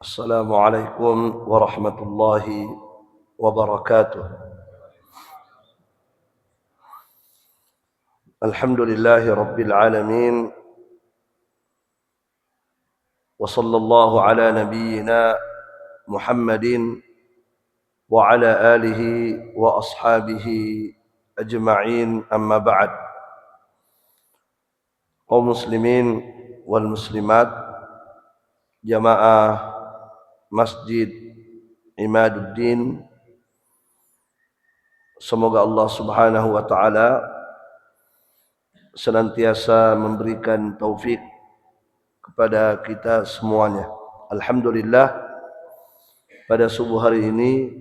السلام عليكم ورحمة الله وبركاته. الحمد لله رب العالمين، وصلى الله على نبينا محمد وعلى آله وأصحابه أجمعين. أما بعد. Kaum muslimin wal muslimat, jamaah Masjid Imaduddin, semoga Allah Subhanahu wa taala senantiasa memberikan taufik kepada kita semuanya. Alhamdulillah, pada subuh hari ini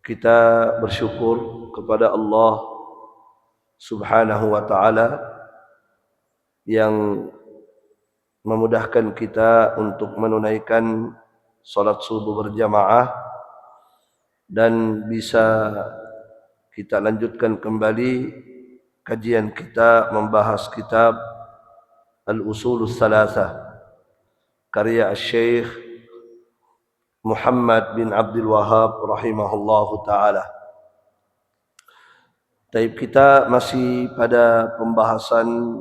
kita bersyukur kepada Allah Subhanahu wa taala yang memudahkan kita untuk menunaikan salat subuh berjamaah dan bisa kita lanjutkan kembali kajian kita membahas kitab Al-Usulus Salasah karya Syekh Muhammad bin Abdul Wahhab rahimahullahu taala. Taib, kita masih pada pembahasan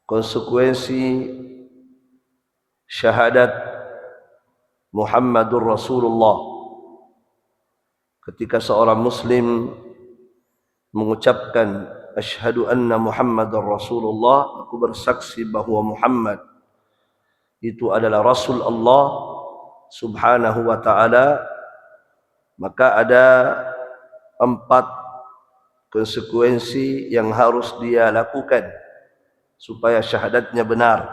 konsekuensi syahadat Muhammadur Rasulullah ketika seorang muslim mengucapkan asyhadu anna Muhammadar Rasulullah, aku bersaksi bahwa Muhammad itu adalah Rasul Allah Subhanahu wa taala, maka ada 4 konsekuensi yang harus dia lakukan supaya syahadatnya benar.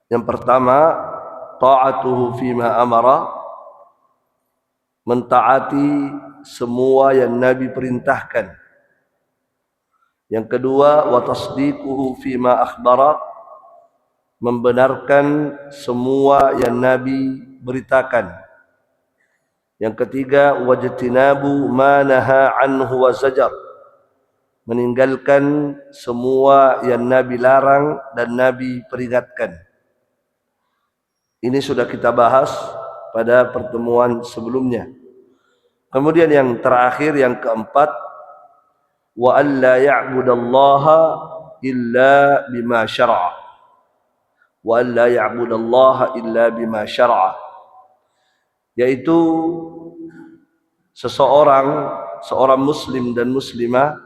Yang pertama, ta'atuhu fima amara, mentaati semua yang Nabi perintahkan. Yang kedua, wa tasdiquhu fima akhbara, membenarkan semua yang Nabi beritakan. Yang ketiga, wajtinabu ma naha anhu wa zajar, meninggalkan semua yang Nabi larang dan Nabi peringatkan. Ini sudah kita bahas pada pertemuan sebelumnya. Kemudian yang terakhir, yang keempat, wa alla ya'budallaha illa bima syara'a. Wa alla ya'budallaha illa bima syara'a, yaitu seorang muslim dan muslimah,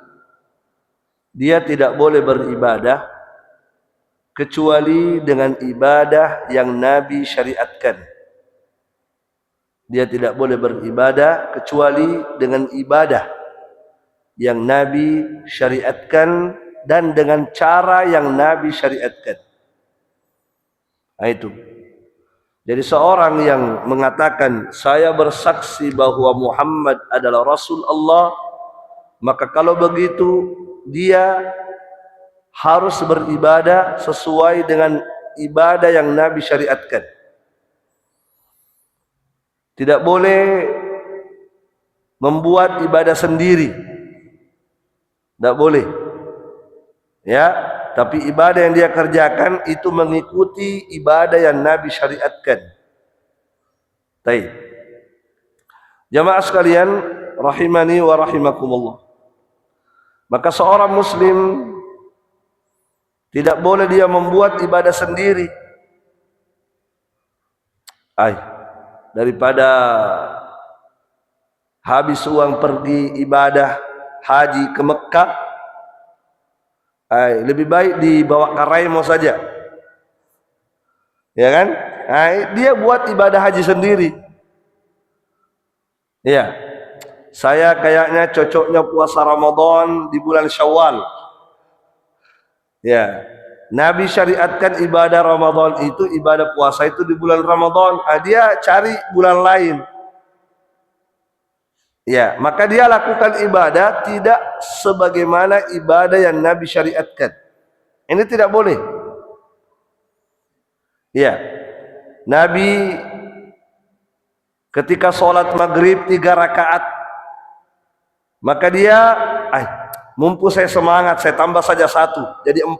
dia tidak boleh beribadah kecuali dengan ibadah yang Nabi syariatkan. Dia tidak boleh beribadah kecuali dengan ibadah yang Nabi syariatkan dan dengan cara yang Nabi syariatkan. Nah, itu. Jadi seorang yang mengatakan saya bersaksi bahwa Muhammad adalah Rasul Allah, maka kalau begitu dia harus beribadah sesuai dengan ibadah yang Nabi syariatkan. Tidak boleh membuat ibadah sendiri. Tidak boleh. Ya, tapi ibadah yang dia kerjakan itu mengikuti ibadah yang Nabi syariatkan. Baik. Jamaah sekalian rahimani wa rahimakumullah. Maka seorang muslim tidak boleh dia membuat ibadah sendiri. Daripada habis uang pergi ibadah haji ke Mekah, lebih baik dibawa Karaimo saja. Ya kan? Dia buat ibadah haji sendiri. Ya. Saya kayaknya cocoknya puasa Ramadan di bulan Syawal. Ya. Nabi syariatkan ibadah Ramadan itu, ibadah puasa itu di bulan Ramadan. Dia cari bulan lain. Ya, maka dia lakukan ibadah tidak sebagaimana ibadah yang Nabi syariatkan. Ini tidak boleh. Ya. Nabi ketika sholat maghrib 3 rakaat, maka dia, mumpung saya semangat, saya tambah saja 1, jadi 4.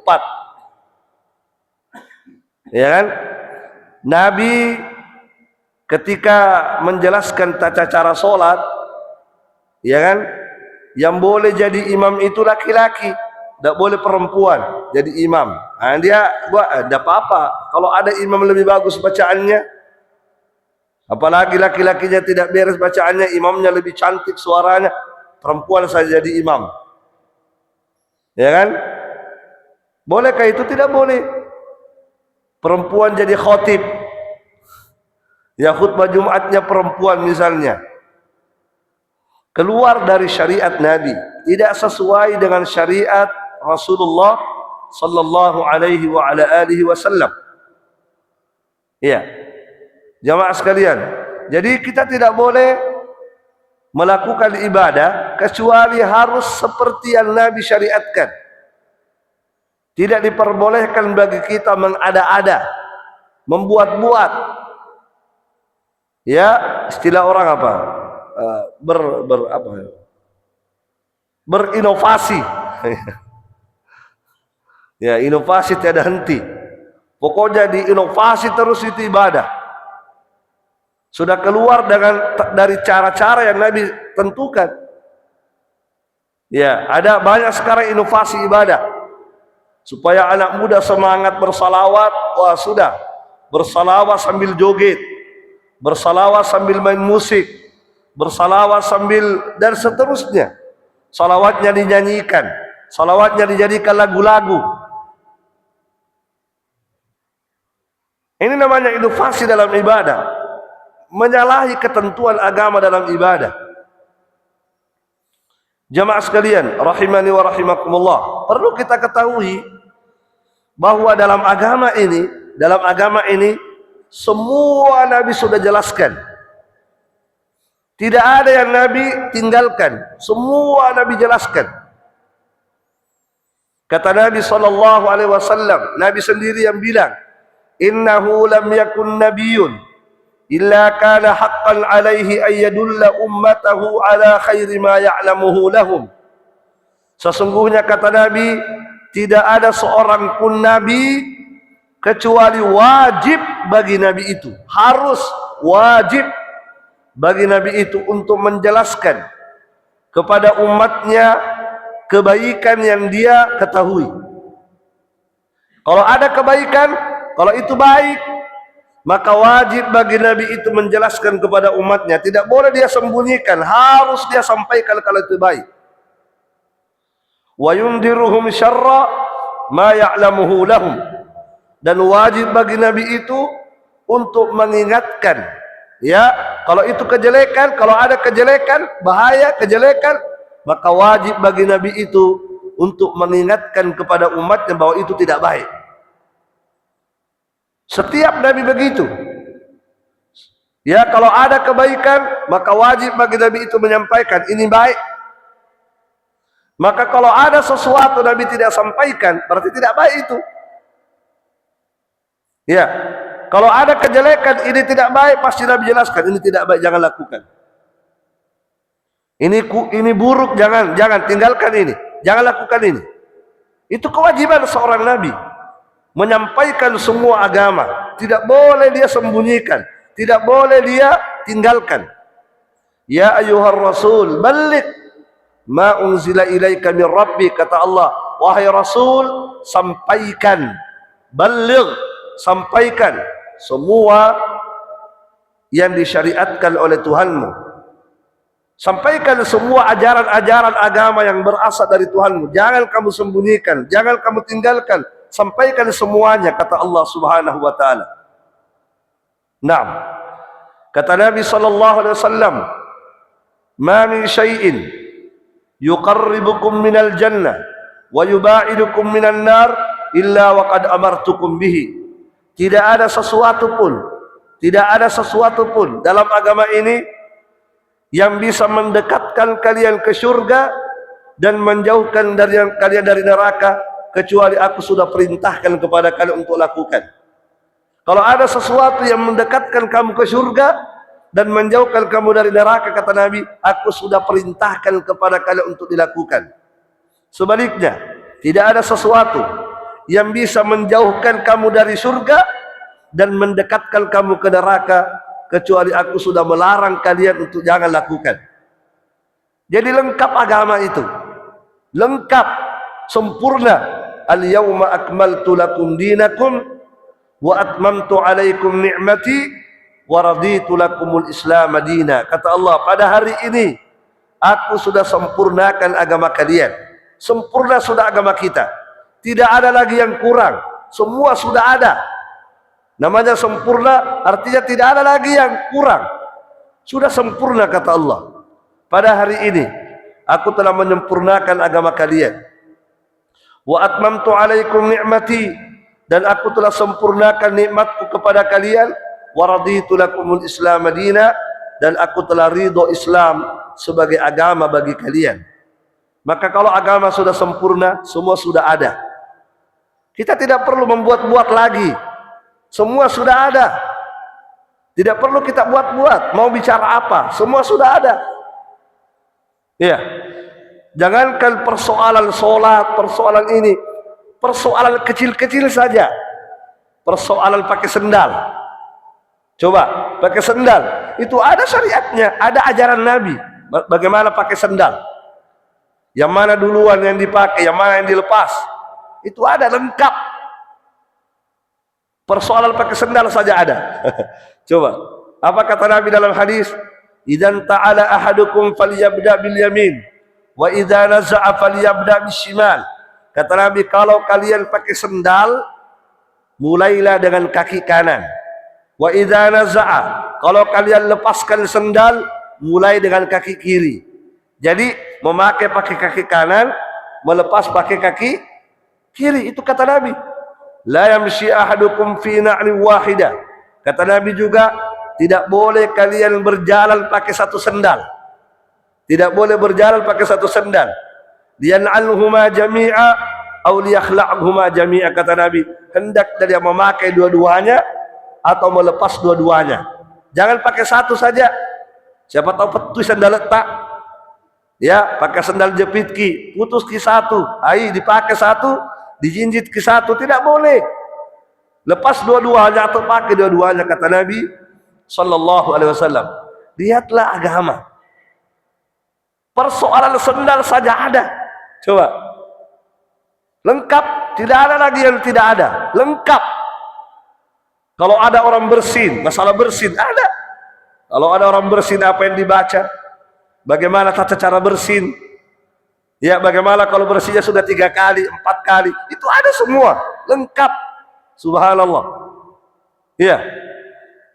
Ya kan? Nabi ketika menjelaskan tata cara sholat, ya kan, yang boleh jadi imam itu laki-laki, tidak boleh perempuan jadi imam. Nah, dia ada apa-apa kalau ada imam lebih bagus bacaannya, apalagi laki-lakinya tidak beres bacaannya, imamnya lebih cantik suaranya, perempuan saja jadi imam. Ya kan? Bolehkah itu? Tidak boleh. Perempuan jadi khotib, ya khutbah Jumatnya perempuan misalnya, keluar dari syariat Nabi, tidak sesuai dengan syariat Rasulullah sallallahu alaihi wa ala alihi wasallam. Ya, jamaah sekalian, jadi kita tidak boleh melakukan ibadah kecuali harus seperti yang Nabi syariatkan. Tidak diperbolehkan bagi kita mengada-ada, membuat-buat. Ya, istilah orang apa? Berinovasi. Ya, inovasi tiada henti. Pokoknya diinovasi terus itu ibadah. Sudah keluar dari cara-cara yang Nabi tentukan. Ya, ada banyak sekarang inovasi ibadah. Supaya anak muda semangat bersalawat, wah sudah, bersalawat sambil joget, bersalawat sambil main musik, bersalawat sambil dan seterusnya. Salawatnya dinyanyikan, salawatnya dijadikan lagu-lagu. Ini namanya inovasi dalam ibadah, menyalahi ketentuan agama dalam ibadah. Jamaah sekalian, rahimani wa rahimakumullah, perlu kita ketahui bahwa dalam agama ini semua Nabi sudah jelaskan. Tidak ada yang Nabi tinggalkan, semua Nabi jelaskan. Kata Nabi sallallahu alaihi wasallam, Nabi sendiri yang bilang, "Innahu lam yakun nabiyyun illa kana haqqan alaihi an yadulla ummatahu ala khairi ma ya'lamuhu lahum." Sesungguhnya kata Nabi, tidak ada seorang pun Nabi kecuali wajib bagi Nabi itu, harus wajib bagi Nabi itu untuk menjelaskan kepada umatnya kebaikan yang dia ketahui. Kalau ada kebaikan, kalau itu baik, maka wajib bagi Nabi itu menjelaskan kepada umatnya. Tidak boleh dia sembunyikan, harus dia sampaikan kalau itu baik. Wa yundiruhum syarra ma ya'lamuhu lahum, dan wajib bagi Nabi itu untuk mengingatkan, ya, kalau itu kejelekan, kalau ada kejelekan, bahaya kejelekan, maka wajib bagi Nabi itu untuk mengingatkan kepada umatnya bahwa itu tidak baik. Setiap Nabi begitu. Ya, kalau ada kebaikan, maka wajib bagi Nabi itu menyampaikan ini baik. Maka kalau ada sesuatu Nabi tidak sampaikan, berarti tidak baik itu. Ya, kalau ada kejelekan, ini tidak baik, pasti Nabi jelaskan, ini tidak baik, jangan lakukan. Ini buruk, jangan tinggalkan ini, jangan lakukan ini. Itu kewajiban seorang Nabi, menyampaikan semua agama. Tidak boleh dia sembunyikan, tidak boleh dia tinggalkan. Ya ayyuhar rasul, balligh ma unzila ilaika min rabbik, kata Allah, wahai Rasul, sampaikan, baligh, sampaikan semua yang disyariatkan oleh Tuhanmu. Sampaikan semua ajaran-ajaran agama yang berasal dari Tuhanmu. Jangan kamu sembunyikan, jangan kamu tinggalkan, sampaikan semuanya, kata Allah Subhanahu wa taala. Naam. Kata Nabi sallallahu alaihi wasallam, "Ma min syai'in yuqarribukum minal jannah wa yuba'idukum minan nar illa waqad amartukum bihi." Tidak ada sesuatu pun dalam agama ini yang bisa mendekatkan kalian ke surga dan menjauhkan kalian dari neraka kecuali aku sudah perintahkan kepada kalian untuk lakukan. Kalau ada sesuatu yang mendekatkan kamu ke surga dan menjauhkan kamu dari neraka, kata Nabi, aku sudah perintahkan kepada kalian untuk dilakukan. Sebaliknya, tidak ada sesuatu yang bisa menjauhkan kamu dari surga dan mendekatkan kamu ke neraka, kecuali aku sudah melarang kalian untuk jangan lakukan. Jadi lengkap agama itu, lengkap, sempurna. Al-yawma akmaltu lakum dinakum wa atmamtu alaikum ni'mati wa raditu lakumul islam madina. Kata Allah, pada hari ini aku sudah sempurnakan agama kalian. Sempurna sudah agama kita, tidak ada lagi yang kurang, semua sudah ada. Namanya sempurna artinya tidak ada lagi yang kurang, sudah sempurna. Kata Allah, pada hari ini aku telah menyempurnakan agama kalian. Wa atmamtu alaikum ni'mati, dan aku telah sempurnakan nikmatku kepada kalian. Wa raditu lakumul islam madina, dan aku telah ridho Islam sebagai agama bagi kalian. Maka kalau agama sudah sempurna, semua sudah ada. Kita tidak perlu membuat-buat lagi, semua sudah ada. Tidak perlu kita buat-buat, mau bicara apa, semua sudah ada. Ya, jangankan persoalan sholat, persoalan ini, persoalan kecil-kecil saja. Persoalan pakai sendal, coba pakai sendal, itu ada syariatnya, ada ajaran Nabi bagaimana pakai sendal, yang mana duluan yang dipakai, yang mana yang dilepas, itu ada lengkap. Persoalan pakai sendal saja ada. Coba, apa kata Nabi dalam hadis? Idzan ta'ala ahadukum falyabda bil yamin wa idza naza'a falyabda bis shimal. Kata Nabi, kalau kalian pakai sendal, mulailah dengan kaki kanan. Wa idza naza'a, kalau kalian lepaskan sendal, mulai dengan kaki kiri. Jadi memakai pakai kaki kanan, melepas pakai kaki kiri. Itu kata Nabi. La yamshi ahadukum fi na'li wahidah. Kata Nabi juga, tidak boleh kalian berjalan pakai satu sendal. Tidak boleh berjalan pakai satu sendal. Liyan'alhuma jami'a aw liyakhla'huma jami'a. Kata Nabi, hendak dia memakai dua-duanya atau melepas dua-duanya. Jangan pakai satu saja. Siapa tahu petus sandal letak, ya pakai sandal jepit ki, putus ki satu, ai dipakai satu, dijinjit ki satu, tidak boleh. Lepas dua-duanya atau pakai dua-duanya, kata Nabi sallallahu alaihi wasallam. Lihatlah agama. Persoalan sendal saja ada. Coba. Lengkap, tidak ada lagi yang tidak ada. Lengkap. Kalau ada orang bersin, masalah bersin ada. Kalau ada orang bersin, apa yang dibaca? Bagaimana tata cara bersin? Ya, bagaimana kalau bersihnya sudah 3 kali, 4 kali? Itu ada semua, lengkap. Subhanallah. Ya.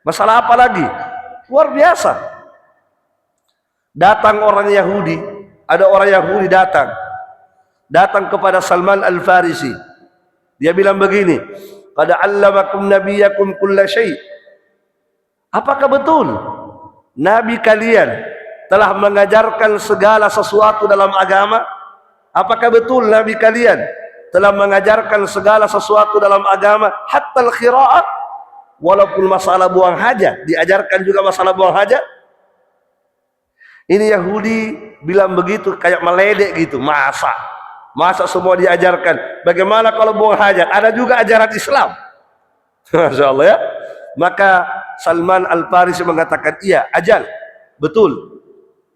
Masalah apa lagi? Luar biasa. Datang orang Yahudi, ada orang Yahudi datang kepada Salman Al-Farisi. Dia bilang begini, qad 'allamakum nabiyakum kulla syai'. Apakah betul Nabi kalian telah mengajarkan segala sesuatu dalam agama? Apakah betul Nabi kalian telah mengajarkan segala sesuatu dalam agama? Hatta al-khira'at, walaupun masalah buang hajat, diajarkan juga masalah buang hajat? Ini Yahudi bilang begitu, kayak meledek gitu. Masa semua diajarkan? Bagaimana kalau buang hajat? Ada juga ajaran Islam. Masya Allah ya. Maka Salman Al-Farisi mengatakan, iya, ajal, betul.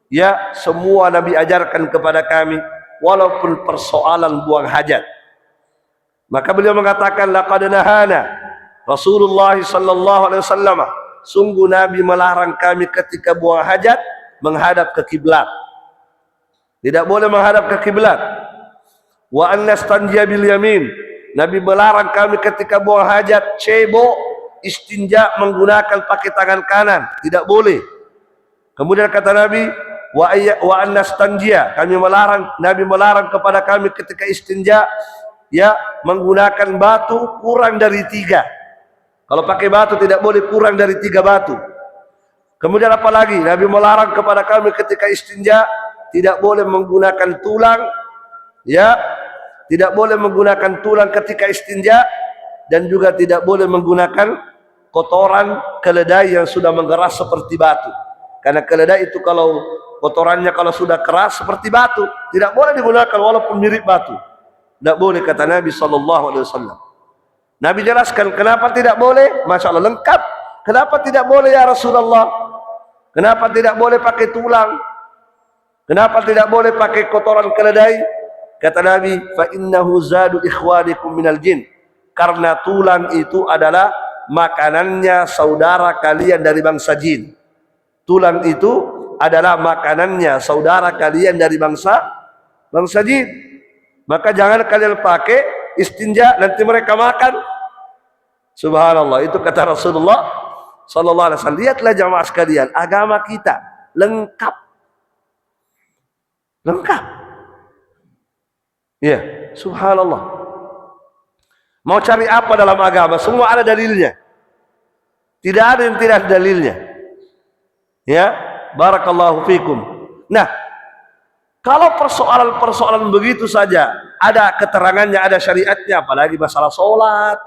Ya, semua Nabi ajarkan kepada kami, walaupun persoalan buang hajat. Maka beliau mengatakan, laqad nahana Rasulullah sallallahu alaihi wasallam, sungguh Nabi melarang kami ketika buang hajat menghadap ke kiblat. Tidak boleh menghadap ke kiblat. Wa an nastanjiya bil yamin, Nabi melarang kami ketika buang hajat cebok, istinja menggunakan pakai tangan kanan, tidak boleh. Kemudian kata Nabi, wa an nastanjiya, Nabi melarang kepada kami ketika istinja, ya, menggunakan batu kurang dari 3. Kalau pakai batu tidak boleh kurang dari 3 batu. Kemudian apa lagi? Nabi melarang kepada kami ketika istinja, tidak boleh menggunakan tulang, ya, tidak boleh menggunakan tulang ketika istinja, dan juga tidak boleh menggunakan kotoran keledai yang sudah mengeras seperti batu. Karena keledai itu kalau kotorannya kalau sudah keras seperti batu, tidak boleh digunakan walaupun mirip batu. Tidak boleh, kata Nabi sallallahu alaihi wasallam. Nabi jelaskan kenapa tidak boleh. Masya Allah, lengkap. Kenapa tidak boleh ya Rasulullah? Kenapa tidak boleh pakai tulang? Kenapa tidak boleh pakai kotoran keledai? Kata Nabi, fa innahu zadu ikhwanikum minal jin. Karena tulang itu adalah makanannya saudara kalian dari bangsa jin. Tulang itu adalah makanannya saudara kalian dari bangsa jin. Maka jangan kalian pakai istinja, nanti mereka makan. Subhanallah, itu kata Rasulullah sallallahu alaihi wasallam. Lihatlah jamaah sekalian, agama kita lengkap. Lengkap. Ya, subhanallah. Mau cari apa dalam agama? Semua ada dalilnya. Tidak ada yang tidak ada dalilnya. Ya, barakallahu fikum. Nah, kalau persoalan-persoalan begitu saja ada keterangannya, ada syariatnya, apalagi masalah sholat,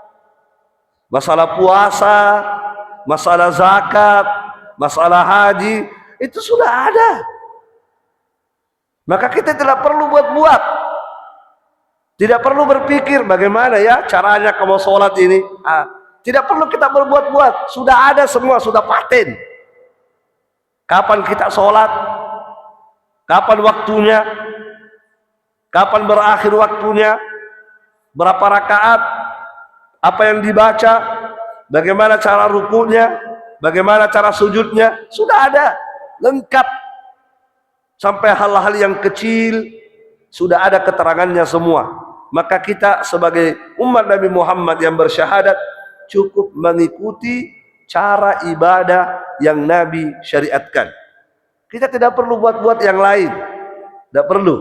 masalah puasa, masalah zakat, masalah haji, itu sudah ada. Maka kita tidak perlu buat-buat, tidak perlu berpikir bagaimana ya caranya kamu sholat ini. Tidak perlu kita berbuat-buat, sudah ada semua, sudah paten. Kapan kita sholat, kapan waktunya, kapan berakhir waktunya, berapa rakaat, apa yang dibaca, bagaimana cara rukunya, bagaimana cara sujudnya, sudah ada, lengkap. Sampai hal-hal yang kecil sudah ada keterangannya semua. Maka kita sebagai umat Nabi Muhammad yang bersyahadat cukup mengikuti cara ibadah yang Nabi syariatkan. Kita tidak perlu buat-buat yang lain, tidak perlu.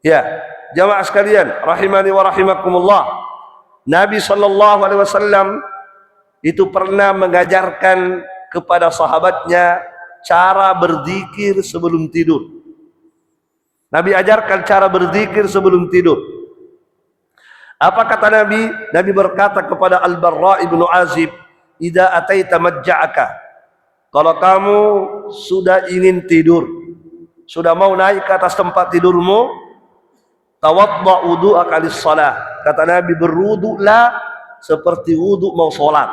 Ya, jamaah sekalian, rahimani wa rahimakumullah. Nabi sallallahu alaihi wasallam itu pernah mengajarkan kepada sahabatnya cara berzikir sebelum tidur. Nabi ajarkan cara berzikir sebelum tidur. Apa kata Nabi? Nabi berkata kepada Al-Barra ibnu Azib, "Idza ataita majja'aka." Kalau kamu sudah ingin tidur, sudah mau naik ke atas tempat tidurmu, tawadda wudu'aka lis-shalah. Kata Nabi, berwudulah seperti wudu mau salat.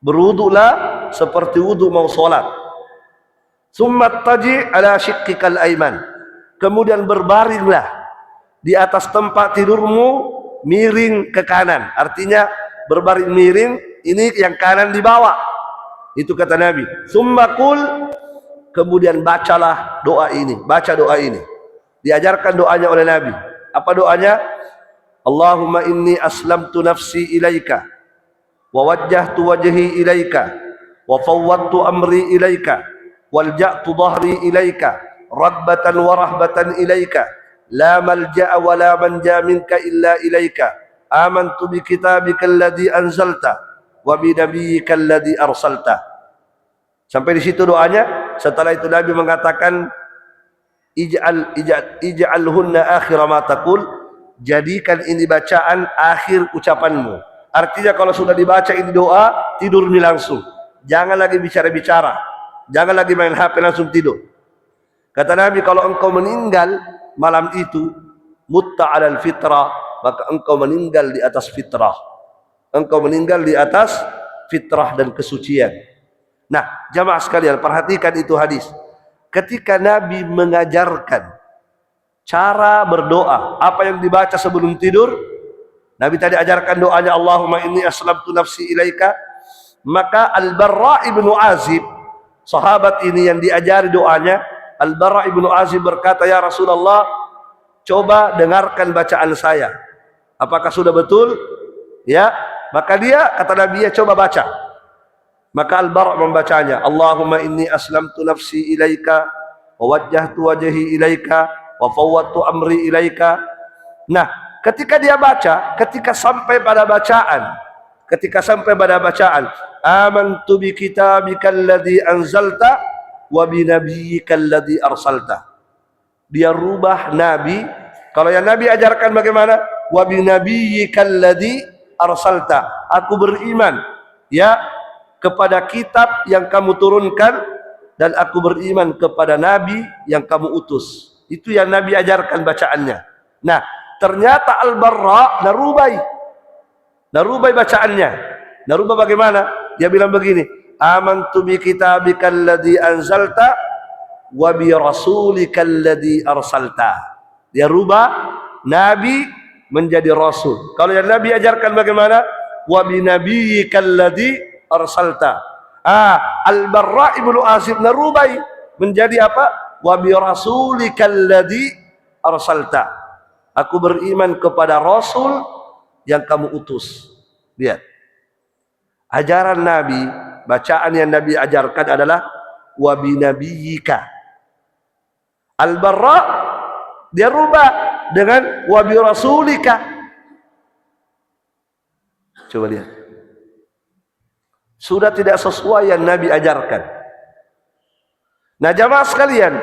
Berwudulah seperti wudu mau salat. Summa taji ala shiqqikal aiman. Kemudian berbaringlah di atas tempat tidurmu miring ke kanan. Artinya berbaring miring, ini yang kanan di bawah. Itu kata Nabi. Summa qul, kemudian bacalah doa ini. Baca doa ini. Diajarkan doanya oleh Nabi. Apa doanya? Allahumma inni aslamtu nafsi ilaika wa wajjahtu wajhi ilaika wa fawwadtu amri ilaika walja'tu dhahri ilaika rabbatan wa rahbatan ilaika la malja'a wa la manja minka illa ilaika amantu bi kitabika alladhi anzalta wa bi nabiyyika alladhi arsalta. Sampai di situ doanya. Setelah itu Nabi mengatakan, ij'alhunna akhir ma taqul, jadikan ini bacaan akhir ucapanmu. Artinya kalau sudah dibaca ini doa, tidur nih langsung. Jangan lagi bicara-bicara, jangan lagi main HP, langsung tidur. Kata Nabi, kalau engkau meninggal malam itu, mutta 'alal fitrah, maka engkau meninggal di atas fitrah. Engkau meninggal di atas fitrah dan kesucian. Nah, jamaah sekalian, perhatikan itu hadis. Ketika Nabi mengajarkan cara berdoa, apa yang dibaca sebelum tidur, Nabi tadi ajarkan doanya Allahumma inni aslamtu nafsi ilaika, maka Al-Barra ibnu Azib, sahabat ini yang diajari doanya, Al-Barra ibnu Azib berkata, ya Rasulullah, coba dengarkan bacaan saya. Apakah sudah betul? Ya, maka dia, kata Nabi, ya coba baca. Maka Al-Barra membacanya, Allahumma inni aslamtu nafsi ilaika wa wajjahtu wajhi ilaika wa fawwadtu amri ilaika. Nah, ketika dia baca, ketika sampai pada bacaan, amantu bi kitabikal ladzi anzalta wa bi nabiyyikal ladzi arsalta. Dia rubah Nabi. Kalau yang Nabi ajarkan bagaimana? Wa bi nabiyyikal ladzi arsalta. Aku beriman ya kepada kitab yang kamu turunkan, dan aku beriman kepada Nabi yang kamu utus. Itu yang Nabi ajarkan bacaannya. Nah, ternyata Al-Barra narubai. Narubah bacaannya. Narubah bagaimana? Dia bilang begini, amantu bi kitabikal ladzi anzalta wa bi rasulikal ladzi arsalta. Dia rubah nabi menjadi rasul. Kalau yang nabi ajarkan bagaimana? Wa bi nabiyyikal ladzi arsalta. Al-Barra ibnu Azib narubai menjadi apa? Wa bi rasulikal ladzi arsalta. Aku beriman kepada rasul yang kamu utus. Lihat. Ajaran Nabi, bacaan yang Nabi ajarkan adalah wa bi nabiyyika. Al-Barra dia rubah dengan wa bi rasulika. Coba lihat. Sudah tidak sesuai yang Nabi ajarkan. Nah, jamaah sekalian,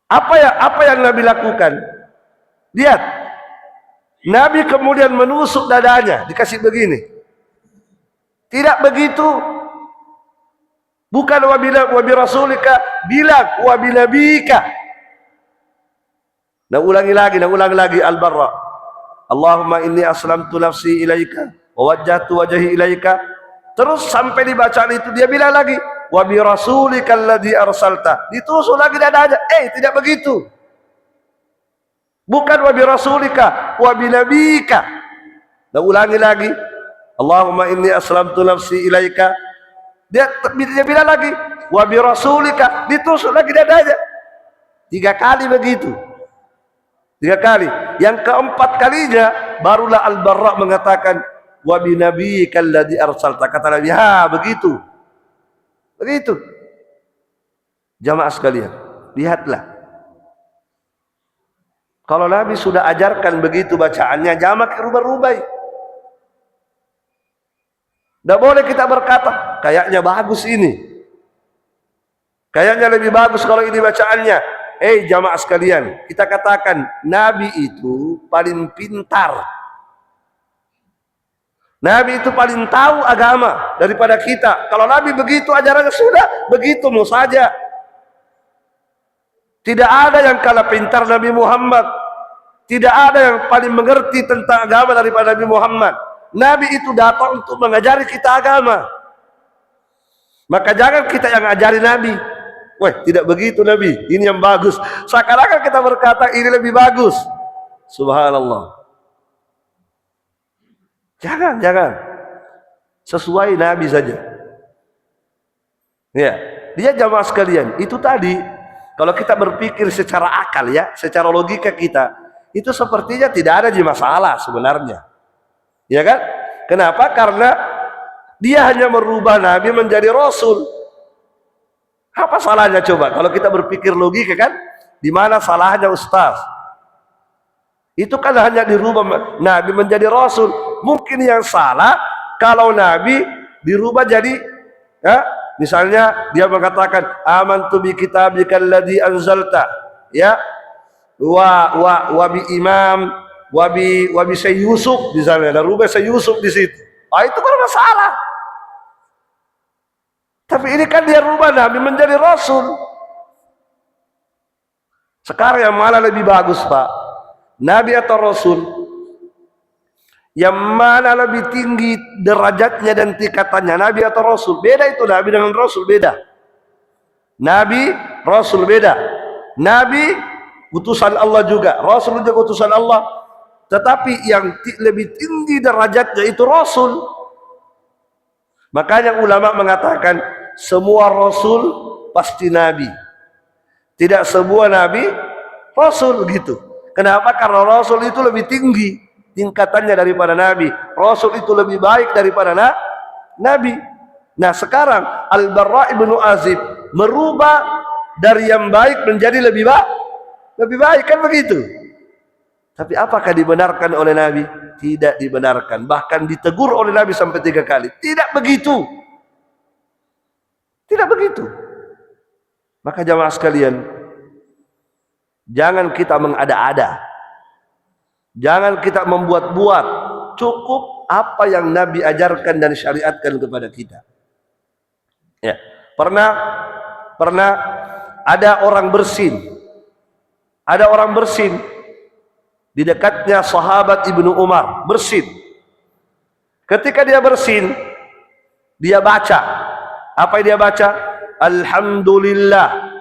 apa yang Nabi lakukan? Lihat, Nabi kemudian menusuk dadanya, dikasih begini. Tidak begitu. Bukan wa bi rasulika, bilang wa bi nabika. Nah, ulangi lagi Al-Barra. Allahumma inni aslamtu nafsi ilaika wa wajjahtu wajhi ilaika. Terus sampai di bacaan itu dia bilang lagi wa bi rasulikal ladzi arsalta. Ditusuk lagi dadanya. Tidak begitu. Bukan wa bi rasulika, wa bi nabika. Dan ulangi lagi. Allahumma inni aslamtu nafsi ilaika. Dia bilang lagi wa bi rasulika, ditusuk lagi dadanya. 3 kali begitu. 3 kali. Yang keempat kalinya barulah Al-Barra mengatakan wa bi nabiyyikal ladzi arsalta. Kata Nabi, begitu. Begitu. Jamaah sekalian, lihatlah. Kalau Nabi sudah ajarkan begitu bacaannya, jangan rubah-rubah. Tidak boleh kita berkata, kayaknya bagus ini. Kayaknya lebih bagus kalau ini bacaannya. Jamaah sekalian, kita katakan Nabi itu paling pintar. Nabi itu paling tahu agama daripada kita. Kalau Nabi begitu ajarannya sudah, begitu mau saja. Tidak ada yang kalah pintar Nabi Muhammad. Tidak ada yang paling mengerti tentang agama daripada Nabi Muhammad. Nabi itu datang untuk mengajari kita agama. Maka jangan kita yang ajari Nabi. Tidak begitu Nabi. Ini yang bagus. Seakan-akan kita berkata ini lebih bagus. Subhanallah. Jangan. Sesuai Nabi saja. Ya, dia jamaah sekalian. Itu tadi. Kalau kita berpikir secara akal ya, secara logika kita, itu sepertinya tidak ada masalah sebenarnya. Ya kan? Kenapa? Karena dia hanya merubah Nabi menjadi Rasul. Apa salahnya coba? Kalau kita berpikir logika kan? Di mana salahnya Ustaz? Itu kan hanya dirubah Nabi menjadi Rasul. Mungkin yang salah kalau Nabi dirubah jadi misalnya dia mengatakan amantu bi kitabikal ladzi anzalta, ya, wa bi imam wa bi Sayyid Yusuf misalnya, dan rubah Sayyid Yusuf di situ. Itu kan masalah. Tapi ini kan dia rubah Nabi menjadi Rasul. Sekarang yang mana lebih bagus, Pak? Nabi atau Rasul? Yang mana lebih tinggi derajatnya dan tingkatannya, Nabi atau Rasul? Beda itu, Nabi dengan Rasul beda. Nabi, Rasul beda. Nabi utusan Allah juga, Rasul juga utusan Allah. Tetapi yang lebih tinggi derajatnya itu Rasul. Makanya ulama mengatakan semua Rasul pasti Nabi. Tidak semua Nabi Rasul gitu. Kenapa? Karena Rasul itu lebih tinggi tingkatannya daripada Nabi. Rasul itu lebih baik daripada Nabi. Nah sekarang Al-Barra ibnu Azib merubah dari yang baik menjadi lebih baik kan begitu. Tapi apakah dibenarkan oleh Nabi? Tidak dibenarkan. Bahkan ditegur oleh Nabi sampai 3 kali. Tidak begitu. Tidak begitu. Maka jamaah sekalian, jangan kita mengada-ada. Jangan kita membuat-buat. Cukup apa yang Nabi ajarkan dan syariatkan kepada kita. Ya, pernah ada orang bersin. Ada orang bersin. di dekatnya sahabat Ibnu Umar bersin. Ketika dia bersin, dia baca. Apa yang dia baca? Alhamdulillah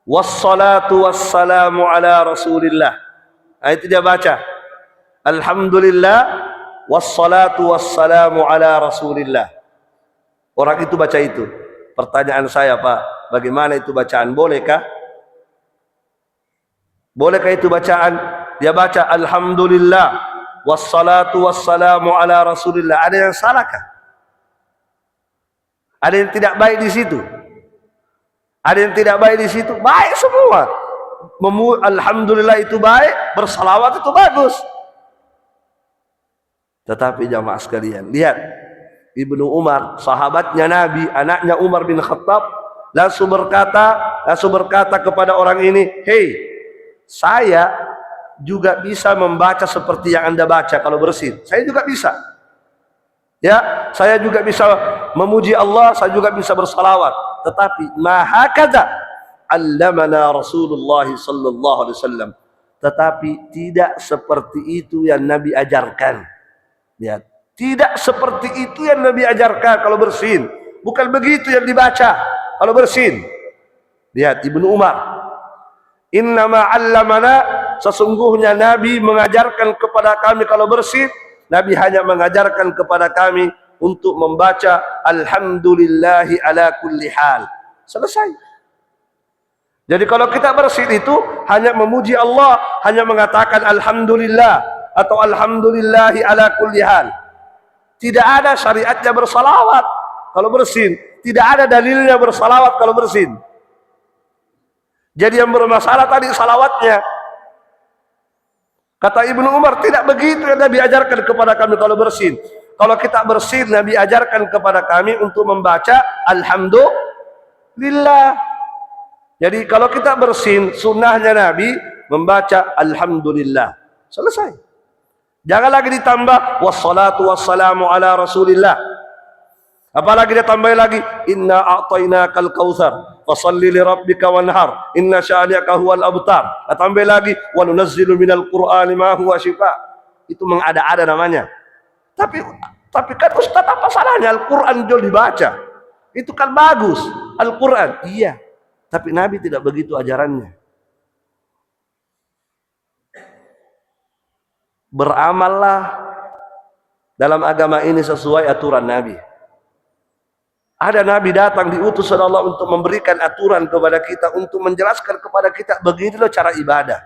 wassalatu wassalamu ala Rasulillah. Itu dia baca. Alhamdulillah wassalatu wassalamu ala Rasulillah. Orang itu baca itu. Pertanyaan saya, Pak, bagaimana itu bacaan? Bolehkah? Bolehkah itu bacaan? Dia baca Alhamdulillah wassalatu wassalamu ala Rasulillah. Ada yang salahkah? Ada yang tidak baik di situ? Ada yang tidak baik di situ? Baik semua. Alhamdulillah itu baik, bersalawat itu bagus. Tetapi jamaah sekalian, lihat Ibnu Umar, sahabatnya Nabi, anaknya Umar bin Khattab, langsung berkata kepada orang ini, "Hei, saya juga bisa membaca seperti yang Anda baca kalau bersin. Saya juga bisa. Ya, saya juga bisa memuji Allah, saya juga bisa bersalawat. Tetapi mahakadha allamana Rasulullah sallallahu alaihi wasallam." Tetapi tidak seperti itu yang Nabi ajarkan. Lihat, tidak seperti itu yang Nabi ajarkan kalau bersin. Bukan begitu yang dibaca kalau bersin. Lihat Ibnu Umar. Innama 'allamana, sesungguhnya Nabi mengajarkan kepada kami kalau bersin, Nabi hanya mengajarkan kepada kami untuk membaca alhamdulillahi ala kulli hal. Selesai. Jadi kalau kita bersin itu hanya memuji Allah, hanya mengatakan alhamdulillah atau alhamdulillahi ala kulli hal. Tidak ada syariatnya bersalawat kalau bersin. Tidak ada dalilnya bersalawat kalau bersin. Jadi yang bermasalah tadi salawatnya. Kata Ibnu Umar, tidak begitu yang Nabi ajarkan kepada kami kalau bersin. Kalau kita bersin, Nabi ajarkan kepada kami untuk membaca alhamdulillah. Jadi kalau kita bersin, sunnahnya Nabi membaca alhamdulillah. Selesai. Jangan lagi ditambah wassalatu wassalamu ala Rasulillah. Apalagi dia tambah lagi inna a'tainakal kautsar fashalli li rabbika wanhar inna syani'aka huwal abtar. Tambah lagi wa nunazzilu minal qur'ani ma huwa shifa. Itu mengada-ada namanya. Tapi kan Ustaz, apa salahnya Al-Qur'an jol dibaca? Itu kan bagus. Al-Qur'an. Iya. Tapi Nabi tidak begitu ajarannya. Beramallah dalam agama ini sesuai aturan Nabi. Ada Nabi datang diutus oleh Allah untuk memberikan aturan kepada kita, untuk menjelaskan kepada kita beginilah cara ibadah.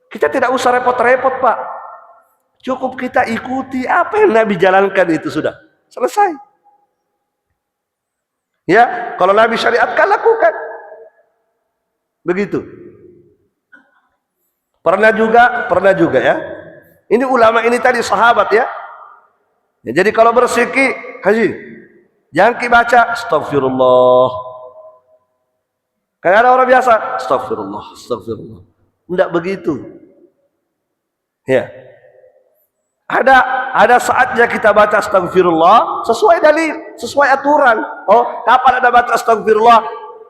Kita tidak usah repot-repot, Pak. Cukup kita ikuti apa yang Nabi jalankan, itu sudah selesai. Ya, kalau Nabi syariatkan, lakukan. Begitu. Pernah juga ya. Ini ulama ini tadi sahabat ya. Jadi kalau bersiki, haji, jangan baca astagfirullah. Kayak ada orang biasa, astagfirullah. Tidak begitu. Ya. Ada saatnya kita baca astagfirullah sesuai dalil, sesuai aturan. Oh, kapan ada baca astagfirullah?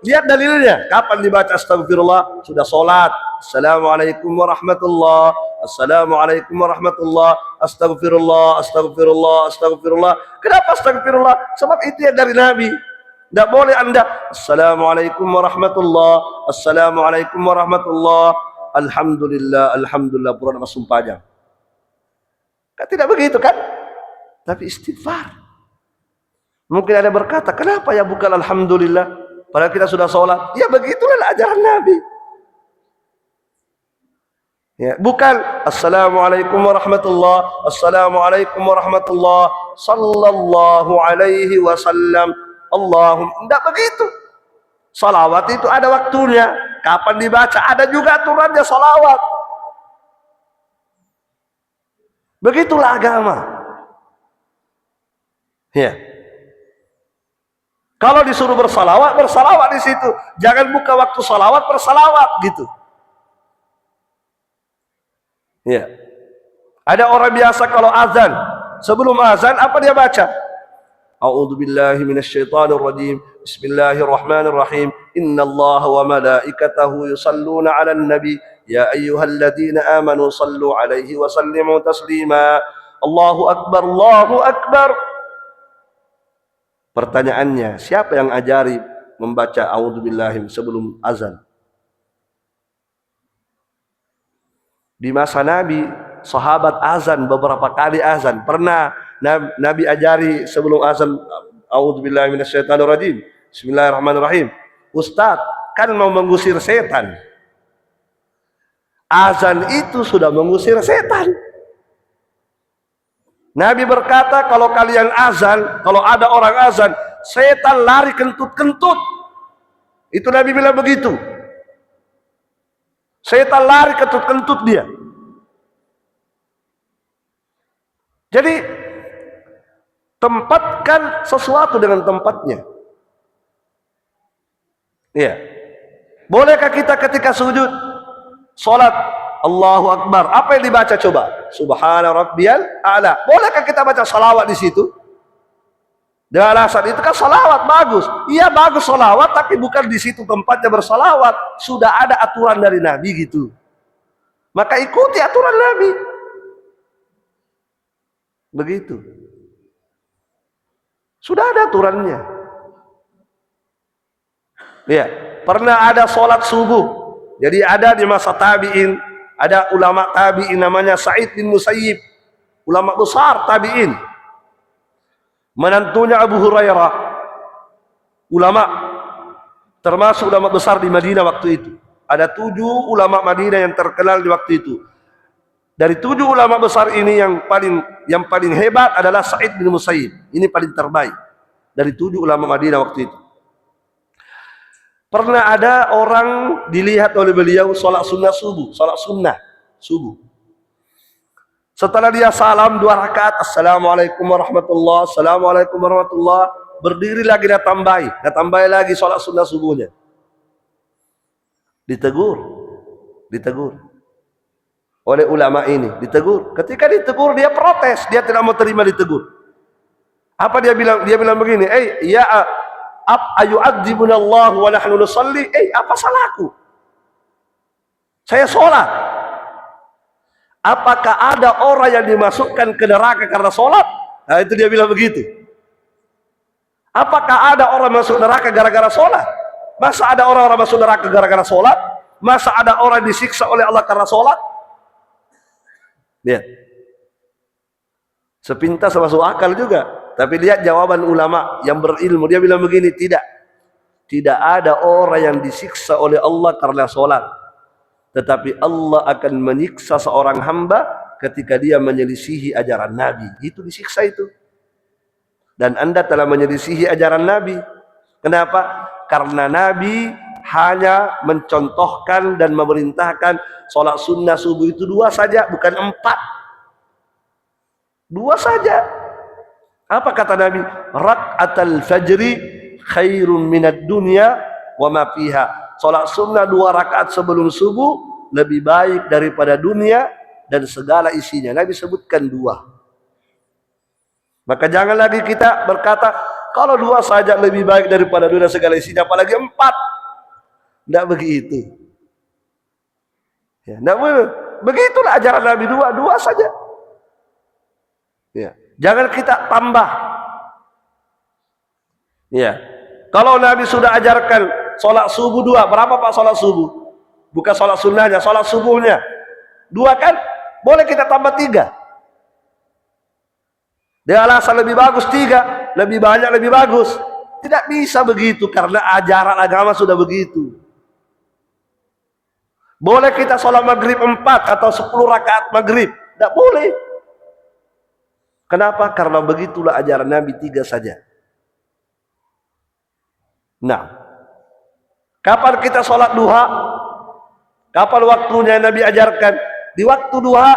Lihat dalilnya. Kapan dibaca astagfirullah? Sudah sholat. Assalamualaikum warahmatullah. Assalamualaikum warahmatullah. Astagfirullah. Kenapa astagfirullah? Sebab itu ya dari Nabi. Tidak boleh Anda Assalamualaikum warahmatullah. Assalamualaikum warahmatullah. Alhamdulillah pura nama sumpah aja. Kan tidak begitu kan? Tapi istighfar. Mungkin ada berkata, kenapa ya bukan alhamdulillah? Padahal kita sudah sholat. Ya begitulah ajaran Nabi. Ya, bukan Assalamualaikum warahmatullah. Assalamualaikum warahmatullah sallallahu alaihi wasallam. Tidak begitu. Salawat itu ada waktunya. Kapan dibaca? Ada juga aturannya salawat. Begitulah agama. Ya. Kalau disuruh bersalawat di situ. Jangan buka waktu salawat, bersalawat gitu. Ya. Ada orang biasa kalau azan, sebelum azan apa dia baca? A'udzubillahi minasyaitonirrajim. Bismillahirrahmanirrahim. Innallaha wa malaikatahu yusalluna 'alan nabi Ya ayyuhalladzina amanu sallu alaihi wa sallimu taslima. Allahu akbar, Allahu akbar. Pertanyaannya, siapa yang ajari membaca a'udzubillahi sebelum azan? Di masa Nabi, sahabat azan beberapa kali azan. Pernah Nabi ajari sebelum azan, a'udzubillahi minasyaitonirrajim, bismillahirrahmanirrahim. Ustaz, kan mau mengusir setan. Azan itu sudah mengusir setan. Nabi berkata, kalau kalian azan, kalau ada orang azan, setan lari kentut-kentut. Itu Nabi bilang begitu. Setan lari kentut-kentut dia. Jadi, tempatkan sesuatu dengan tempatnya. Iya. Bolehkah kita ketika sujud, sholat, Allahu Akbar, apa yang dibaca coba? Subhana rabbiyal a'la. Bolehkah kita baca salawat di situ? Dengan alasan itu kan salawat bagus. Iya bagus salawat, tapi bukan di situ tempatnya bersalawat. Sudah ada aturan dari Nabi gitu. Maka ikuti aturan Nabi. Begitu. Sudah ada aturannya. Ya, pernah ada sholat subuh. Jadi ada di masa tabi'in, ada ulama tabi'in namanya Sa'id bin Musayyib, ulama besar tabi'in. Menantunya Abu Hurairah, ulama termasuk ulama besar di Madinah waktu itu. Ada 7 ulama Madinah yang terkenal di waktu itu. Dari 7 ulama besar ini yang paling hebat adalah Sa'id bin Musayyib. Ini paling terbaik dari 7 ulama Madinah waktu itu. Pernah ada orang dilihat oleh beliau sholat sunnah subuh, sholat sunnah subuh. Setelah dia salam 2 rakaat, assalamualaikum warahmatullah, assalamualaikum warahmatullah, berdiri lagi dia tambahi lagi sholat sunnah subuhnya. Ditegur oleh ulama ini, ditegur. Ketika ditegur dia protes, dia tidak mau terima ditegur. Apa dia bilang? Dia bilang begini, ya ayu'adzibunallahu wa nahnu nusalli. Apa salahku? Saya sholat. Apakah ada orang yang dimasukkan ke neraka karena sholat? Nah itu dia bilang begitu. Apakah ada orang masuk neraka gara-gara sholat? Masa ada orang-orang masuk neraka gara-gara sholat? Masa ada orang disiksa oleh Allah karena sholat? Lihat. Sepintas masuk akal juga. Tapi lihat jawaban ulama yang berilmu. Dia bilang begini, tidak ada orang yang disiksa oleh Allah karena sholat. Tetapi Allah akan menyiksa seorang hamba ketika dia menyelisihi ajaran Nabi. Itu disiksa itu. Dan Anda telah menyelisihi ajaran Nabi. Kenapa? Karena Nabi hanya mencontohkan dan memerintahkan sholat sunnah subuh itu 2 saja, bukan 4. 2 saja. Apa kata Nabi? Rak'atal fajri khairun minad dunya wa ma fiha. Salat sunnah 2 rakaat sebelum subuh lebih baik daripada dunia dan segala isinya. Nabi sebutkan 2. Maka jangan lagi kita berkata kalau 2 saja lebih baik daripada dunia segala isinya, apalagi 4. Tidak begitu. Ya, tidak begitu. Begitulah ajaran Nabi, 2 saja. Ya. Jangan kita tambah. Ya. Kalau Nabi sudah ajarkan sholat subuh 2, berapa Pak sholat subuh? Bukan sholat sunnahnya, sholat subuhnya 2 kan? Boleh kita tambah 3. Dia alasan lebih bagus 3, lebih banyak lebih bagus. Tidak bisa begitu karena ajaran agama sudah begitu. Boleh kita sholat maghrib 4 atau 10 rakaat maghrib? Tidak boleh. Kenapa? Karena begitulah ajaran Nabi 3 saja. Nah, kapan kita sholat duha? Kapan waktunya Nabi ajarkan? Di waktu duha,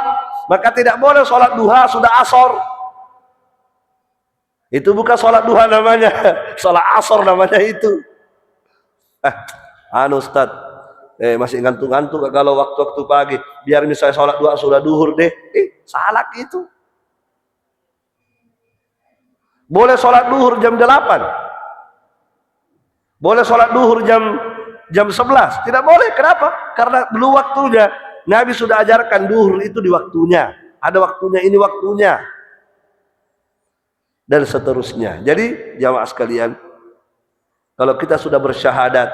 maka tidak boleh sholat duha sudah asor. Itu bukan sholat duha namanya, sholat asor namanya itu. Ustaz, masih ngantuk-ngantuk kalau waktu-waktu pagi. Biar misalnya sholat duha sudah duhur deh. Salah gitu. Boleh sholat duhur jam 8. Boleh sholat duhur jam jam 11. Tidak boleh. Kenapa? Karena belum waktunya. Nabi sudah ajarkan duhur itu di waktunya. Ada waktunya, ini waktunya. Dan seterusnya. Jadi jamaah sekalian, kalau kita sudah bersyahadat,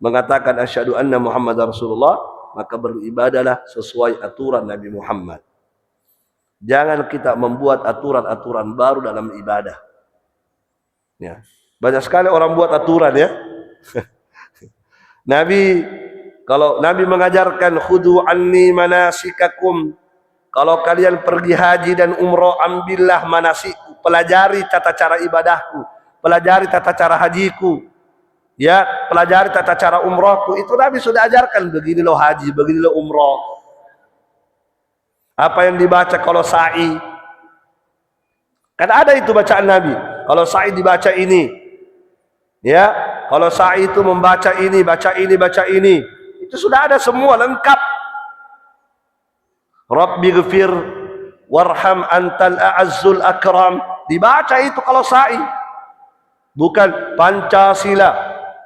mengatakan asyhadu anna Muhammadar Rasulullah, maka beribadahlah sesuai aturan Nabi Muhammad. Jangan kita membuat aturan-aturan baru dalam ibadah. Ya. Banyak sekali orang buat aturan ya. Kalau Nabi mengajarkan khudu anni manasikakum, kalau kalian pergi haji dan umroh, ambillah manasikku, pelajari tata cara ibadahku, pelajari tata cara hajiku, ya, pelajari tata cara umrohku. Itu Nabi sudah ajarkan, begini loh haji, begini loh umroh. Apa yang dibaca kalau sa'i? Kan ada itu bacaan Nabi. Kalau sa'i dibaca ini, ya, kalau sa'i itu membaca ini, baca ini, baca ini. Itu sudah ada semua lengkap. Rabbi ghfir warham antal a'azzul akram. Dibaca itu kalau sa'i. Bukan Pancasila.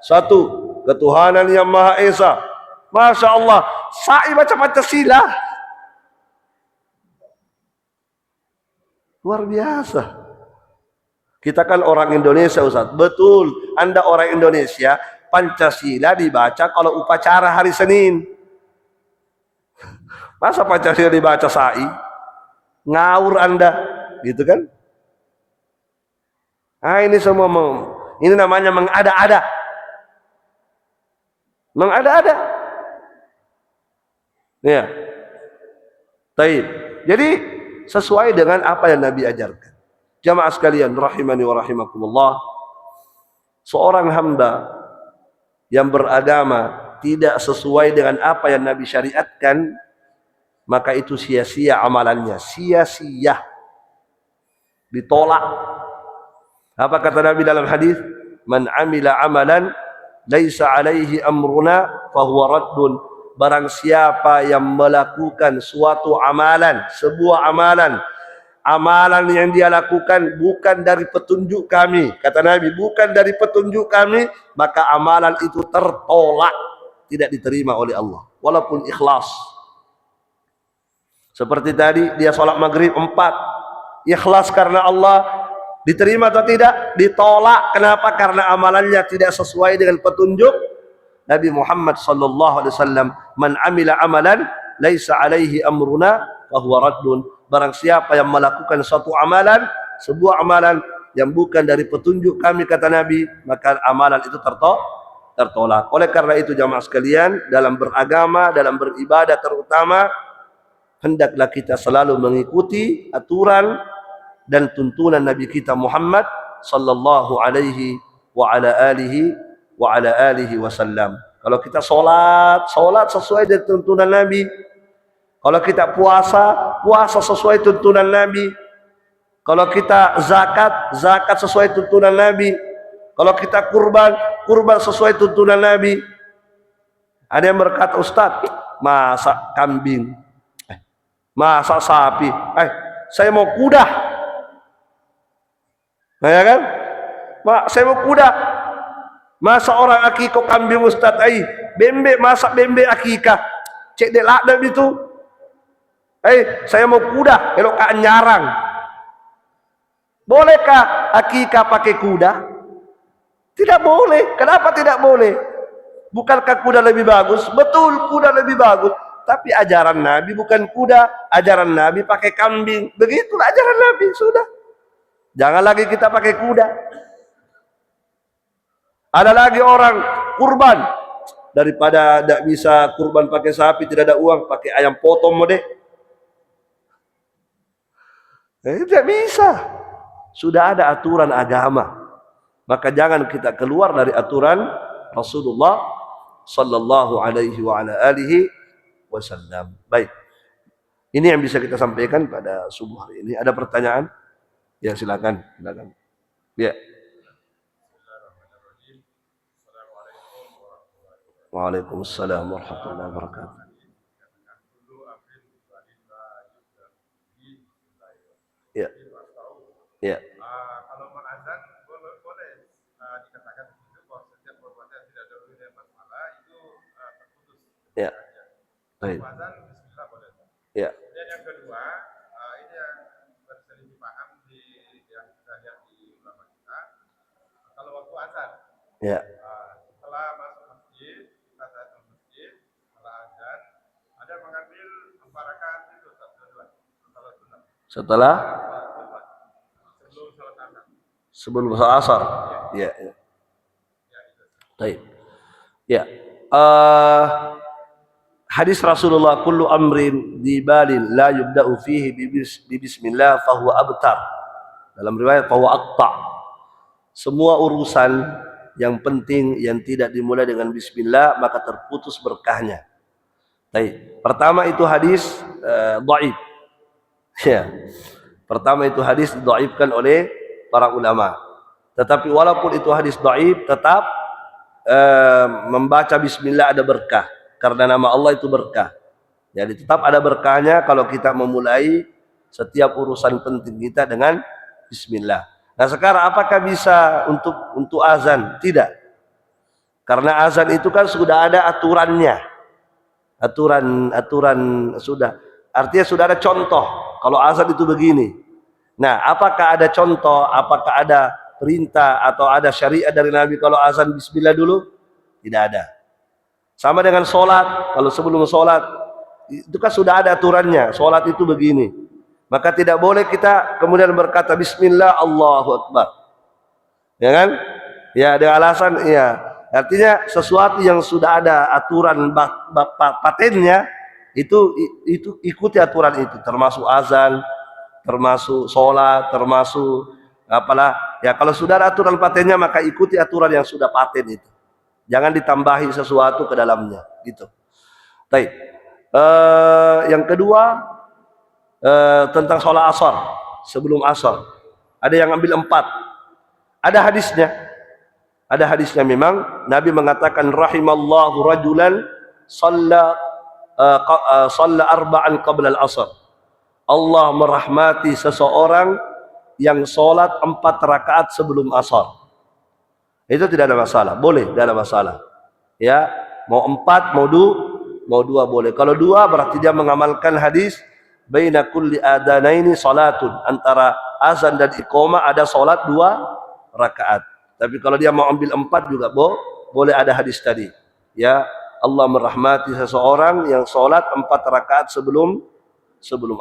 Satu, ketuhanan yang Maha Esa. Masya Allah, sa'i baca Pancasila. Luar biasa. Kita kan orang Indonesia, Ustaz. Betul, Anda orang Indonesia. Pancasila dibaca kalau upacara hari Senin. Masa Pancasila dibaca sa'i? Ngawur Anda, gitu kan? Ah, ini semua ini namanya mengada-ada. Mengada-ada. Ya. Taib. Jadi sesuai dengan apa yang Nabi ajarkan. Jamaah sekalian rahimani wa rahimakumullah. Seorang hamba yang beragama tidak sesuai dengan apa yang Nabi syariatkan, maka itu sia-sia amalannya, sia-sia, ditolak. Apa kata Nabi dalam hadis? Man amila amalan laisa alaihi amruna fahuwa raddun. Barang siapa yang melakukan suatu amalan, sebuah amalan, amalan yang dia lakukan bukan dari petunjuk kami, kata Nabi, bukan dari petunjuk kami, maka amalan itu tertolak, tidak diterima oleh Allah, walaupun ikhlas. Seperti tadi dia sholat maghrib 4, ikhlas karena Allah, diterima atau tidak? Ditolak. Kenapa? Karena amalannya tidak sesuai dengan petunjuk Nabi Muhammad sallallahu alaihi wasallam. Man amila amalan laisa alaihi amruna fahuwa raddun. Barang siapa yang melakukan suatu amalan, sebuah amalan yang bukan dari petunjuk kami, kata Nabi, maka amalan itu tertolak. Oleh karena itu jamaah sekalian, dalam beragama, dalam beribadah terutama, hendaklah kita selalu mengikuti aturan dan tuntunan Nabi kita Muhammad sallallahu alaihi wa ala alihi wasallam. Kalau kita salat sesuai dengan tuntunan Nabi. Kalau kita puasa sesuai tuntunan Nabi. Kalau kita zakat sesuai tuntunan Nabi. Kalau kita kurban sesuai tuntunan Nabi. Ada yang berkata, Ustaz, masak kambing, masak sapi, saya mau kuda. Nah, ya kan? Saya mau kuda. Masa orang akikah kambing Ustaz, bembe, masak bembe akikah. Cek dek lakdam itu. Saya mau kuda, elok kaan nyarang. Bolehkah akikah pakai kuda? Tidak boleh. Kenapa tidak boleh? Bukankah kuda lebih bagus? Betul, kuda lebih bagus. Tapi ajaran Nabi bukan kuda, ajaran Nabi pakai kambing. Begitulah ajaran Nabi, sudah. Jangan lagi kita pakai kuda. Ada lagi orang kurban, daripada tidak bisa kurban pakai sapi, tidak ada uang, pakai ayam potong mode. Tidak bisa. Sudah ada aturan agama. Maka jangan kita keluar dari aturan Rasulullah sallallahu alaihi wa ala alihi wasallam. Baik. Ini yang bisa kita sampaikan pada subuh hari ini. Ada pertanyaan? Ya, silakan. Ya. Waalaikumsalam warahmatullahi wabarakatuh. Ya. Ya. Kalau menazan boleh dikatakan begitu, bahwa setiap perbuatan tidak ada urusan masalah. Ya, baik. Ya. Dan yang kedua, ini yang berselisih paham yang kita lihat di ulama kita. Kalau waktu azan, Ya. setelah masuk masjid, kita datang masjid, setelah azan, ada mengambil 4 rakaat itu setelah sunat. Setelah Sebelum salat asar. sebelum salat asar. Ya. Ya. Baik. Ya. Hadis Rasulullah kullu amrin dibalin la yubda'u fihi bi bismillah fahuwa abtar. Dalam riwayat fahuwa aqta. Semua urusan yang penting yang tidak dimulai dengan bismillah maka terputus berkahnya. Baik. Pertama itu hadis dhaif. Ya. Pertama itu hadis dhaifkan oleh para ulama. Tetapi walaupun itu hadis dhaif tetap membaca bismillah ada berkah. Karena nama Allah itu berkah. Jadi tetap ada berkahnya kalau kita memulai setiap urusan penting kita dengan bismillah. Nah sekarang apakah bisa untuk azan? Tidak. Karena azan itu kan sudah ada aturannya. Aturan sudah. Artinya sudah ada contoh. Kalau azan itu begini. Nah apakah ada contoh? Apakah ada perintah atau ada syariat dari Nabi kalau azan bismillah dulu? Tidak ada. Sama dengan sholat, kalau sebelum sholat, itu kan sudah ada aturannya, sholat itu begini. Maka tidak boleh kita kemudian berkata bismillah Allahu Akbar. Ya kan? Ya ada alasan, ya. Artinya sesuatu yang sudah ada aturan patennya, itu ikuti aturan itu, termasuk azan, termasuk sholat, termasuk apalah. Ya kalau sudah ada aturan patennya maka ikuti aturan yang sudah paten itu. Jangan ditambahi sesuatu ke dalamnya, gitu. Baik. Yang kedua tentang sholat asar sebelum asar. Ada yang ambil 4. Ada hadisnya. Ada hadisnya memang Nabi mengatakan rahimallahu rajulan shalla arba'an qabla al-asr. Allah merahmati seseorang yang sholat 4 rakaat sebelum asar. Itu tidak ada masalah, boleh, tidak ada masalah. Ya, mau 4, mau 2 boleh. Kalau 2 berarti dia mengamalkan hadis baina kulli adanaini salatun, antara azan dan iqamah ada salat 2 rakaat. Tapi kalau dia mau ambil 4 juga boleh, ada hadis tadi. Ya, Allah merahmati seseorang yang salat 4 rakaat sebelum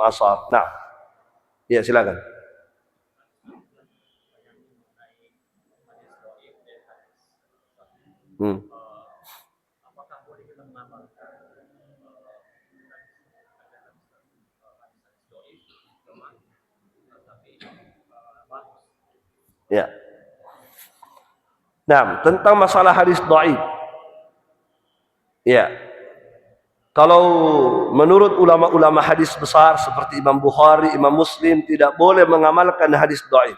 asar. Nah, ya silakan. Apakah boleh kita mengamalkan Ya. Nah, tentang masalah hadis dhaif. Ya. Kalau menurut ulama-ulama hadis besar seperti Imam Bukhari, Imam Muslim tidak boleh mengamalkan hadis dhaif.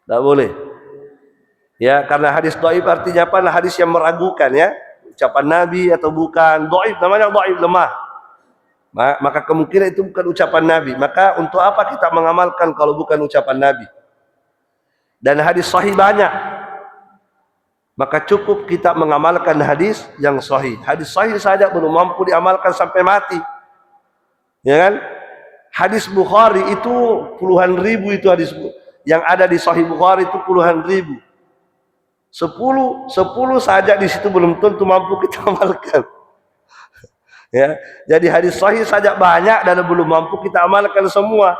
Tidak boleh. Ya, karena hadis dhaif artinya apa? Hadis yang meragukan, ya. Ucapan Nabi atau bukan. Dhaif namanya dhaif, lemah. Maka kemungkinan itu bukan ucapan Nabi. Maka untuk apa kita mengamalkan kalau bukan ucapan Nabi? Dan hadis sahih banyak. Maka cukup kita mengamalkan hadis yang sahih. Hadis sahih saja belum mampu diamalkan sampai mati. Ya kan? Hadis Bukhari itu puluhan ribu, itu hadis yang ada di Sahih Bukhari itu puluhan ribu. 10 saja di situ belum tentu mampu kita amalkan. Ya, jadi hadis sahih saja banyak dan belum mampu kita amalkan semua.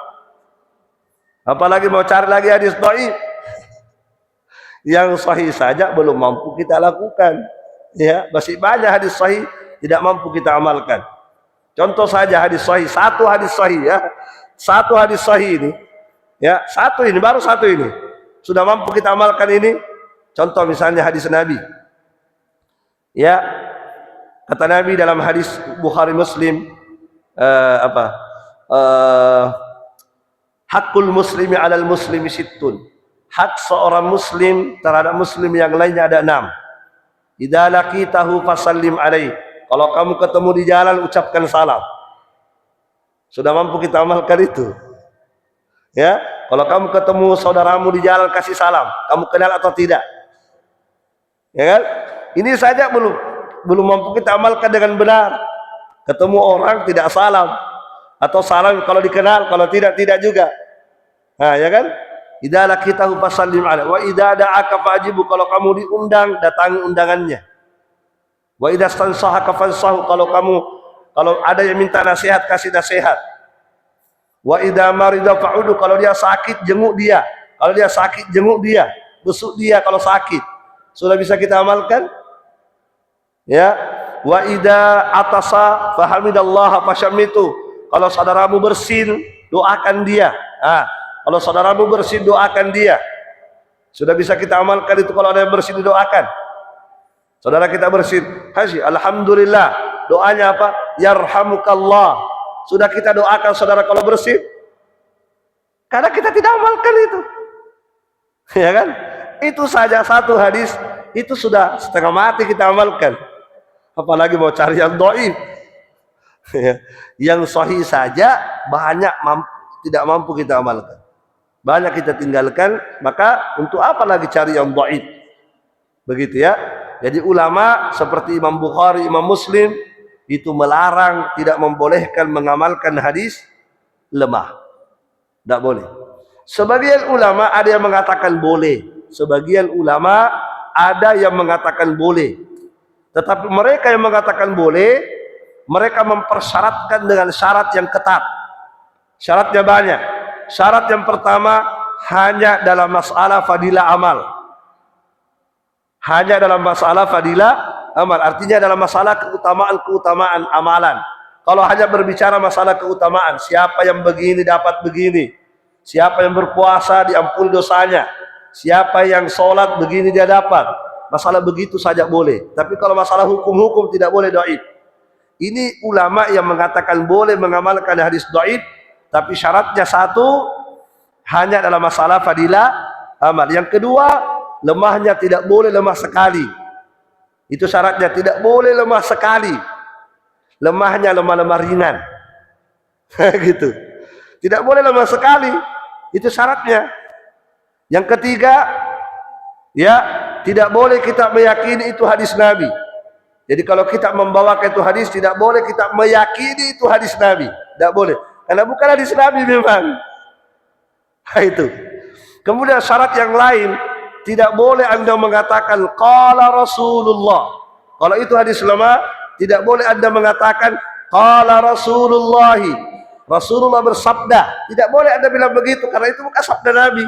Apalagi mau cari lagi hadis dhaif. Yang sahih saja belum mampu kita lakukan. Ya, masih banyak hadis sahih tidak mampu kita amalkan. Contoh saja hadis sahih, satu hadis sahih, ya. Satu hadis sahih ini. Ya, baru satu ini. Sudah mampu kita amalkan ini. Contoh misalnya hadis Nabi. Ya, kata Nabi dalam hadis Bukhari Muslim, hakul muslimi alal muslimi sittun. Hak seorang muslim terhadap muslim yang lainnya ada 6. Idza laqitahu fasallim alaih. Kalau kamu ketemu di jalan ucapkan salam. Sudah mampu kita amalkan itu. Ya, kalau kamu ketemu saudaramu di jalan kasih salam. Kamu kenal atau tidak? Ya kan? Ini saja belum. belum mampu kita amalkan dengan benar. Ketemu orang tidak salam, atau salam kalau dikenal, kalau tidak juga. Nah, ya kan? Idza laqitahu fasallim alaihi wa idza da'aka fa'jibu, kalau kamu diundang datangi undangannya. Wa idza stansahaka fansahu, kalau ada yang minta nasihat kasih nasihat. Wa idza marida fa'udu, kalau dia sakit jenguk dia. Kalau dia sakit jenguk dia, besuk dia kalau sakit. Sudah bisa kita amalkan? Ya. Wa idza atasa fahamidallaha fasyamitu, kalau saudaramu bersin doakan dia. Kalau saudaramu bersin doakan dia. Sudah bisa kita amalkan itu kalau ada yang bersin doakan. Saudara kita bersin, kasih alhamdulillah. Doanya apa? Yarhamukallah. Sudah kita doakan saudara kalau bersin? Karena kita tidak amalkan itu. Ya kan? Itu saja satu hadis, itu sudah setengah mati kita amalkan. Apalagi mau cari yang dhaif. Yang sahih saja banyak tidak mampu kita amalkan. Banyak kita tinggalkan, maka untuk apa lagi cari yang dhaif? Begitu ya. Jadi ulama seperti Imam Bukhari, Imam Muslim itu melarang, tidak membolehkan mengamalkan hadis lemah. Tidak boleh. Sebagian ulama ada yang mengatakan boleh, sebagian ulama ada yang mengatakan boleh. Tetapi mereka yang mengatakan boleh, mereka mempersyaratkan dengan syarat yang ketat. Syaratnya banyak. Syarat yang pertama, hanya dalam masalah fadilah amal. Hanya dalam masalah fadilah amal, artinya dalam masalah keutamaan amalan. Kalau hanya berbicara masalah keutamaan, siapa yang begini dapat begini, siapa yang berpuasa diampuni dosanya, siapa yang sholat begini dia dapat, masalah begitu saja boleh. Tapi kalau masalah hukum-hukum tidak boleh dhaif. Ini ulama yang mengatakan boleh mengamalkan hadis dhaif, tapi syaratnya satu, hanya dalam masalah fadilah amal. Yang kedua, lemahnya tidak boleh lemah sekali. Itu syaratnya, tidak boleh lemah sekali. Lemahnya lemah-lemah ringan. Gitu. Tidak boleh lemah sekali. Itu syaratnya. Yang ketiga, ya, tidak boleh kita meyakini itu hadis Nabi. Jadi kalau kita membawakan itu hadis, tidak boleh kita meyakini itu hadis Nabi. Tidak boleh. Karena bukan hadis Nabi memang. Nah, itu. Kemudian syarat yang lain, tidak boleh Anda mengatakan qala Rasulullah. Kalau itu hadis lemah, tidak boleh Anda mengatakan qala Rasulullah. Rasulullah bersabda. Tidak boleh Anda bilang begitu karena itu bukan sabda Nabi.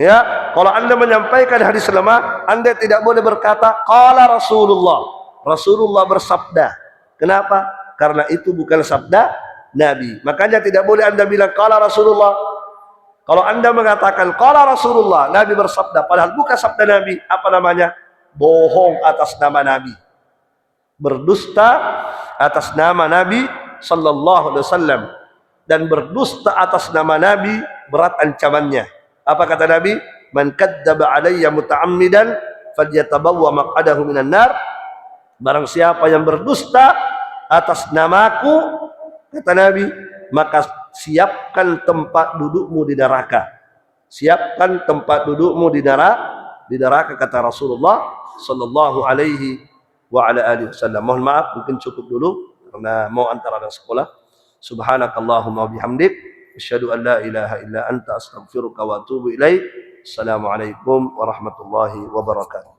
Ya, kalau Anda menyampaikan hadis lemah, Anda tidak boleh berkata qala Rasulullah. Rasulullah bersabda. Kenapa? Karena itu bukan sabda Nabi. Makanya tidak boleh Anda bilang qala Rasulullah. Kalau Anda mengatakan qala Rasulullah, Nabi bersabda, padahal bukan sabda Nabi, apa namanya? Bohong atas nama Nabi. Berdusta atas nama Nabi sallallahu alaihi wasallam, dan berdusta atas nama Nabi berat ancamannya. Apa kata Nabi? Man kadzdzaba alayya muta'ammidan falyatabawwa maq'adahu minan nar. Barang siapa yang berdusta atas namaku, kata Nabi, maka siapkan tempat dudukmu di neraka. Siapkan tempat dudukmu di neraka, kata Rasulullah sallallahu alaihi wa ala alihi wasallam. Mohon maaf, mungkin cukup dulu karena mau antar anak sekolah. Subhanakallahumma bihamdik, asyhadu an la ilaha illa anta astaghfiruka wa atubu ilaik. Assalamualaikum warahmatullahi wabarakatuh.